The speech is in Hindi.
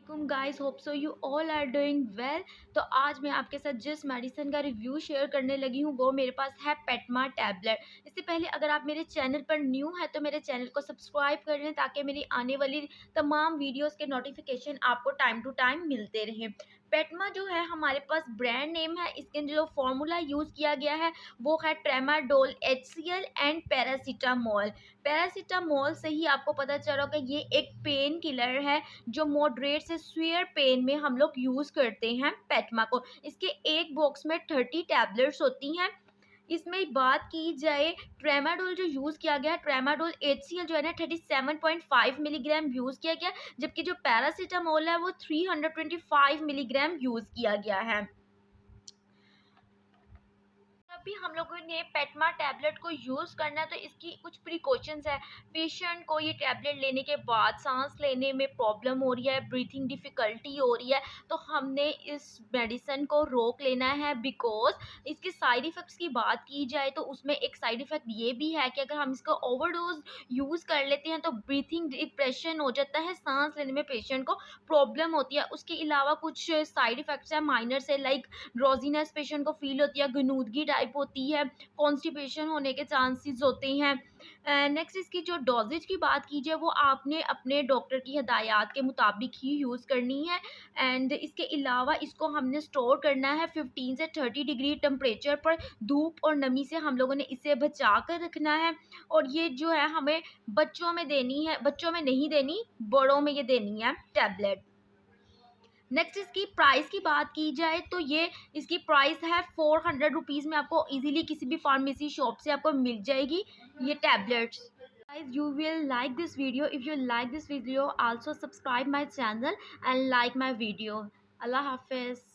वालेकुम guys, hope so you all are doing well. तो आज मैं आपके साथ जिस मेडिसिन का रिव्यू शेयर करने लगी हूँ वो मेरे पास है पेटमा टैबलेट। इससे पहले अगर आप मेरे चैनल पर न्यू हैं तो मेरे चैनल को सब्सक्राइब कर लें ताकि मेरी आने वाली तमाम वीडियोस के नोटिफिकेशन आपको टाइम टू टाइम मिलते रहें। पेटमा जो है हमारे पास ब्रांड नेम है। इसके जो फॉर्मूला यूज़ किया गया है वो है tramadol HCl and paracetamol. Paracetamol से ही आपको पता चल रहा होगा ये एक पेन किलर है जो मॉडरेट से सीवियर पेन में हम लोग यूज़ करते हैं पेटमा को। इसके एक बॉक्स में 30 टैबलेट्स होती हैं। इसमें बात की जाए ट्रेमाडोल जो यूज़ किया गया है, ट्रेमाडोल HCl जो है ना 37.5 मिलीग्राम यूज़ किया गया, जबकि जो पैरासीटामोल है वो 325 मिलीग्राम यूज़ किया गया है। जब भी हम लोगों ने पेटमा टैबलेट को यूज़ करना है तो इसकी कुछ प्रिकॉशंस है। पेशेंट को ये टैबलेट लेने के बाद सांस लेने में प्रॉब्लम हो रही है, ब्रीथिंग डिफ़िकल्टी हो रही है, तो हमने इस मेडिसिन को रोक लेना है। बिकॉज़ इसके साइड इफ़ेक्ट्स की बात की जाए तो उसमें एक साइड इफ़ेक्ट ये भी है कि अगर हम इसको ओवरडोज़ यूज़ कर लेते हैं तो ब्रीथिंग डिप्रेशन हो जाता है, सांस लेने में पेशेंट को प्रॉब्लम होती है। उसके अलावा कुछ साइड इफ़ेक्ट्स हैं माइनर से, लाइक ड्रोजीनेस पेशेंट को फील होती है, गनूदगी टाइप होती है, कॉन्स्टिपेशन होने के चांसेस होते हैं। नेक्स्ट इसकी जो डोजेज की बात की जाए वो आपने अपने डॉक्टर की हिदायत के मुताबिक ही यूज़ करनी है। एंड इसके अलावा इसको हमने स्टोर करना है 15 से 30 डिग्री टेम्परेचर पर। धूप और नमी से हम लोगों ने इसे बचा कर रखना है। और ये जो है हमें बच्चों में देनी है, बच्चों में नहीं देनी, बड़ों में ये देनी है टैबलेट। नेक्स्ट इसकी प्राइस की बात की जाए तो ये इसकी प्राइस है 400 रुपीज़ में। आपको इजीली किसी भी फार्मेसी शॉप से आपको मिल जाएगी ये tablets. Guys, you will like this video. If you like this video, also subscribe my channel and like my video. Allah Hafiz.